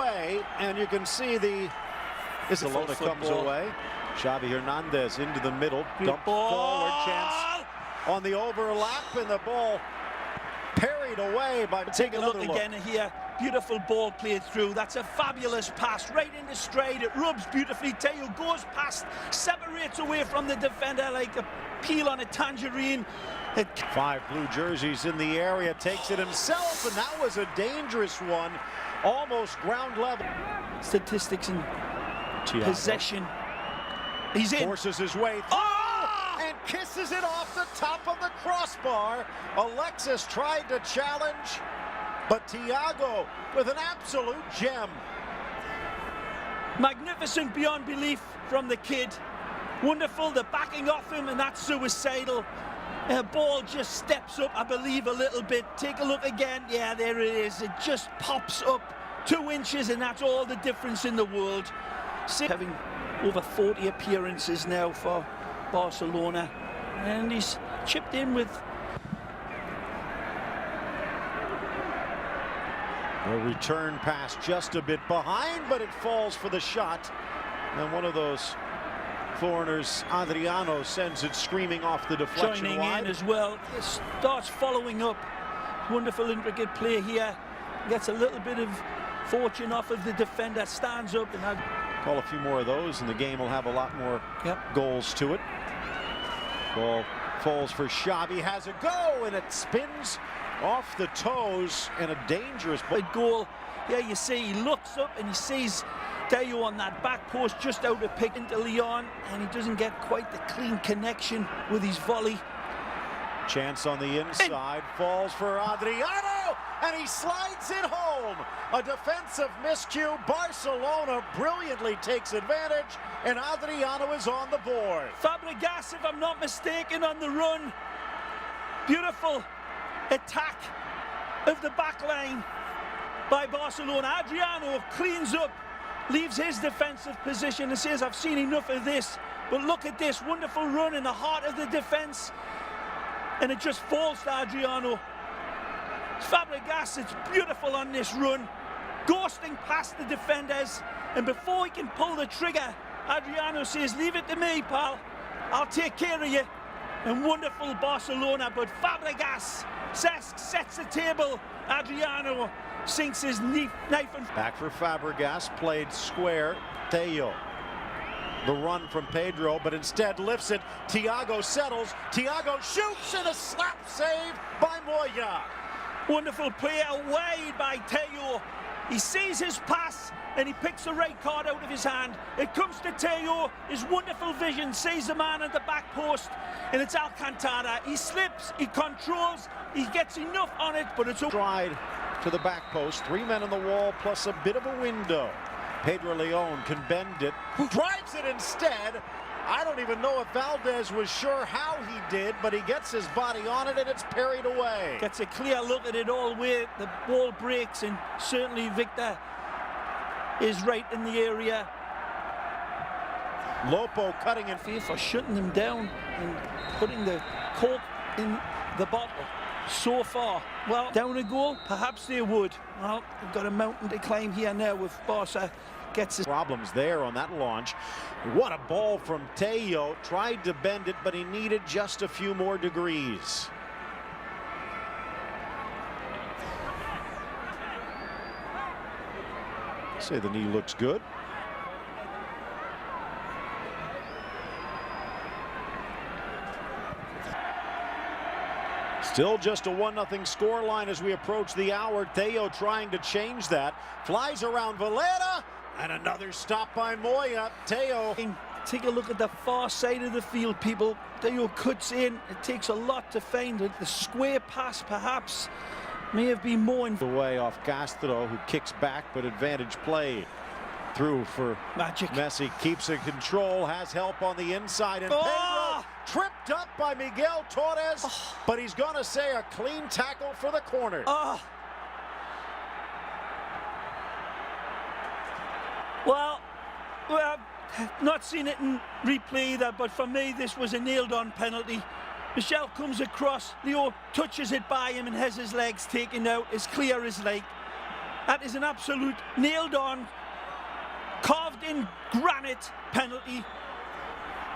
away, and you can see the Barcelona comes away. Xavi Hernandez into the middle, dump forward, chance on the overlap, and the ball parried away by take a look again here. Beautiful ball played through. That's a fabulous pass right into straight. It rubs beautifully. Thiago goes past, separates away from the defender like a peel on a tangerine. 5 blue jerseys in the area, takes it himself, and that was a dangerous one, almost ground level. Statistics and Thiago. Possession. He's in. Forces his way through and kisses it off the top of the crossbar. Alexis tried to challenge, but Thiago with an absolute gem. Magnificent beyond belief from the kid. Wonderful, the backing off him, and that's suicidal. Ball just steps up, I believe, a little bit. Take a look again. Yeah, there it is. It just pops up 2 inches, and that's all the difference in the world. Having over 40 appearances now for Barcelona, and he's chipped in with a return pass just a bit behind, but it falls for the shot, and one of those foreigners, Adriano, sends it screaming off the deflection. Joining wide. in as well. It starts following up. Wonderful intricate play here. Gets a little bit of fortune off of the defender, stands up, and call a few more of those, and the game will have a lot more goals to it. Ball falls for Xavi, has a go, and it spins off the toes, and a dangerous goal. Yeah, you see, he looks up and he sees Thiago on that back post just out of pick into Leon, and he doesn't get quite the clean connection with his volley. Chance on the inside, falls for Adriano, and he slides it home. A defensive miscue. Barcelona brilliantly takes advantage, and Adriano is on the board. Fabregas, if I'm not mistaken, on the run. Beautiful attack of the back line by Barcelona. Adriano cleans up, leaves his defensive position and says, I've seen enough of this. But look at this wonderful run in the heart of the defense, and it just falls to Adriano. Fabregas, it's beautiful on this run, ghosting past the defenders, and before he can pull the trigger, Adriano says, leave it to me, pal, I'll take care of you. And wonderful Barcelona, but Fabregas sets the table. Adriano sinks his knife and back for Fabregas, played square. Thiago, the run from Pedro, but instead lifts it. Thiago settles, Thiago shoots, and a slap save by Moyá. Wonderful play away by Thiago. He sees his pass and he picks the right card out of his hand. It comes to Thiago, his wonderful vision, sees the man at the back post, and it's Alcantara. He slips, he controls, he gets enough on it, but it's a stride to the back post. 3 men on the wall plus a bit of a window. Pedro Leon can bend it, drives it instead. I don't even know if Valdez was sure how he did, but he gets his body on it, and it's parried away. Gets a clear look at it all way. The ball breaks, and certainly Victor is right in the area. Lopo cutting in for shutting them down and putting the cork in the bottle so far. Well, down a goal, perhaps they would. Well, they've got a mountain to climb here now with Barca. Gets his problems there on that launch. What a ball from Thiago. Tried to bend it, but he needed just a few more degrees. Say the knee looks good. Still just a 1-0 scoreline as we approach the hour. Thiago trying to change that. Flies around Valera, and another stop by Moyá. Thiago. Take a look at the far side of the field, people. Thiago cuts in. It takes a lot to find it. The square pass, perhaps, may have been more in the way off Castro, who kicks back, but advantage play through for magic. Messi keeps in control, has help on the inside, and Pedro tripped up by Miguel Torres, but he's going to say a clean tackle for the corner. Well, I've not seen it in replay either, but for me this was a nailed-on penalty. Michel comes across, Leo touches it by him and has his legs taken out, as clear as like. That is an absolute nailed-on, carved-in granite penalty.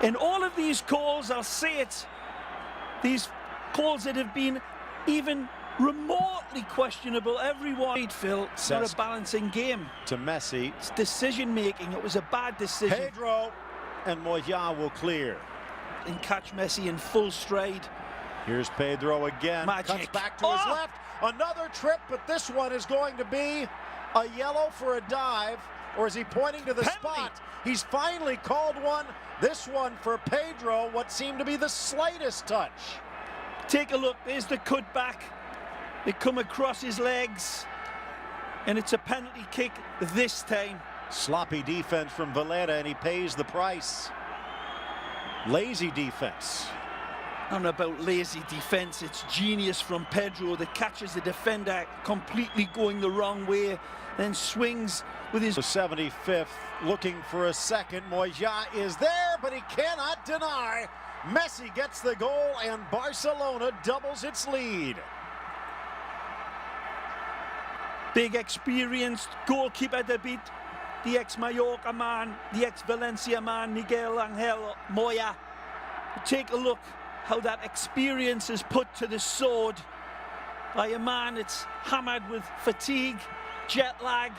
In all of these calls, I'll say it, these calls that have been even remotely questionable, everyone, Phil, it's not a balancing game. To Messi. It's decision-making. It was a bad decision. Pedro and Moyá will clear. And catch Messi in full stride. Here's Pedro again. Magic. Cuts back to his left. Another trip, but this one is going to be a yellow for a dive. Or is he pointing to the spot? He's finally called one. This one for Pedro, what seemed to be the slightest touch. Take a look. There's the cutback. They come across his legs. And it's a penalty kick this time. Sloppy defense from Valera, and he pays the price. Lazy defense. I don't know about lazy defense. It's genius from Pedro that catches the defender completely going the wrong way, then swings with his... The 75th, looking for a second. Moyá is there, but he cannot deny. Messi gets the goal, and Barcelona doubles its lead. Big experienced goalkeeper to beat the ex-Mallorca man, the ex-Valencia man, Miguel Angel Moyá. Take a look how that experience is put to the sword by a man that's hammered with fatigue, jet lag,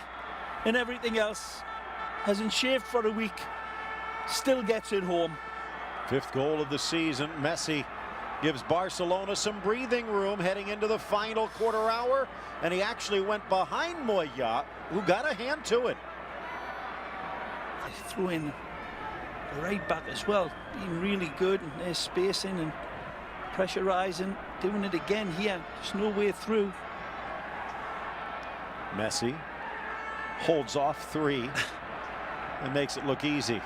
and everything else. Hasn't shaved for a week, still gets it home. 5th goal of the season. Messi gives Barcelona some breathing room heading into the final quarter hour, and he actually went behind Moyá, who got a hand to it. They threw in the right back as well, being really good, and they're spacing and pressurizing, doing it again here. There's no way through. Messi holds off 3 and makes it look easy.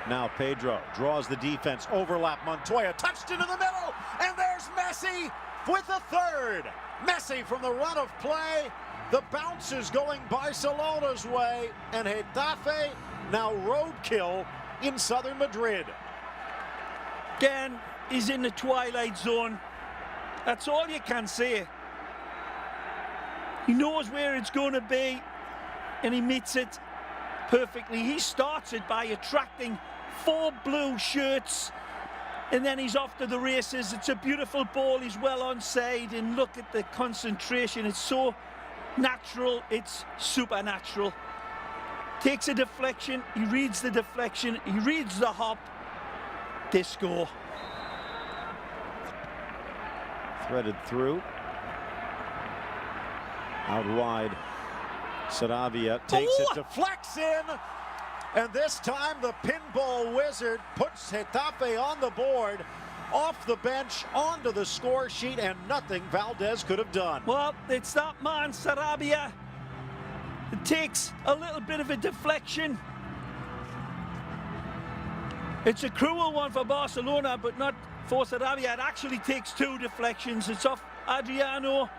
Now Pedro draws the defense, overlap Montoya, touched into the middle, and there's Messi with a 3rd. Messi from the run of play. The bounce is going Barcelona's way, and Getafe now roadkill in southern Madrid. Again, he's in the twilight zone. That's all you can say. He knows where it's going to be, and he meets it perfectly. He starts it by attracting 4 blue shirts, and then he's off to the races. It's a beautiful ball. He's well onside, and look at the concentration. It's so natural. It's supernatural. Takes a deflection. He reads the deflection. He reads the hop. They score. Threaded through. Out wide. Sarabia takes it, deflects in, and this time the pinball wizard puts Getafe on the board, off the bench, onto the score sheet, and nothing Valdez could have done. Well, it's that man, Sarabia. It takes a little bit of a deflection. It's a cruel one for Barcelona, but not for Sarabia. It actually takes 2 deflections. It's off Adriano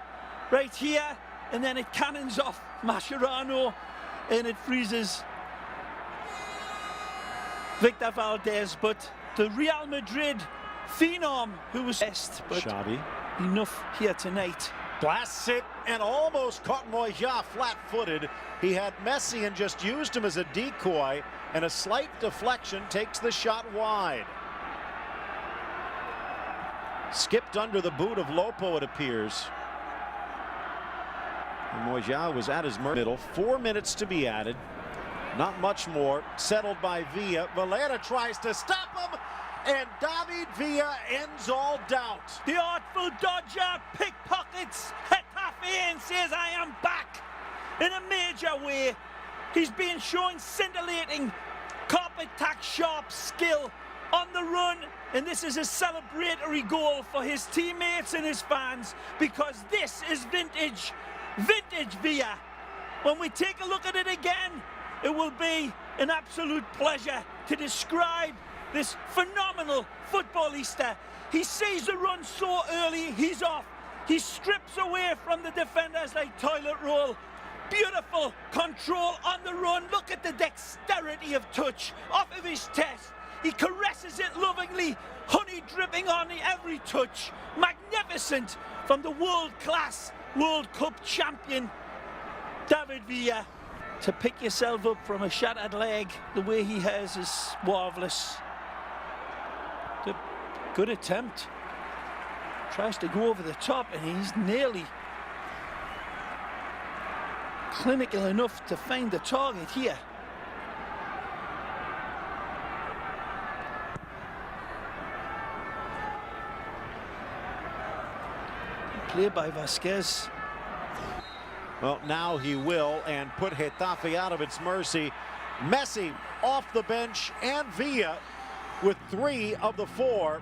right here, and then it cannons off Mascherano, and it freezes Victor Valdez. But the Real Madrid phenom, who was best, but Xavi. Enough here tonight. Blasts it and almost caught Moyá flat-footed. He had Messi and just used him as a decoy, and a slight deflection takes the shot wide. Skipped under the boot of Lopo, it appears. And Moyá was at his middle. 4 minutes to be added. Not much more. Settled by Villa. Valera tries to stop him, and David Villa ends all doubt. The artful dodger pickpockets Getafe and says, I am back in a major way. He's been showing scintillating carpet tack sharp skill on the run, and this is a celebratory goal for his teammates and his fans, because this is vintage Villa. When we take a look at it again, it will be an absolute pleasure to describe this phenomenal footballista. He sees the run so early, he's off. He strips away from the defenders like toilet roll. Beautiful control on the run. Look at the dexterity of touch off of his chest. He caresses it lovingly, honey dripping on every touch. Magnificent from the world-class World Cup champion. David Villa, to pick yourself up from a shattered leg the way he has is marvellous. Good attempt. Tries to go over the top and he's nearly clinical enough to find the target here. Play by Busquets. Well, now he will, and put Getafe out of its mercy. Messi off the bench and Villa with 3 of the 4.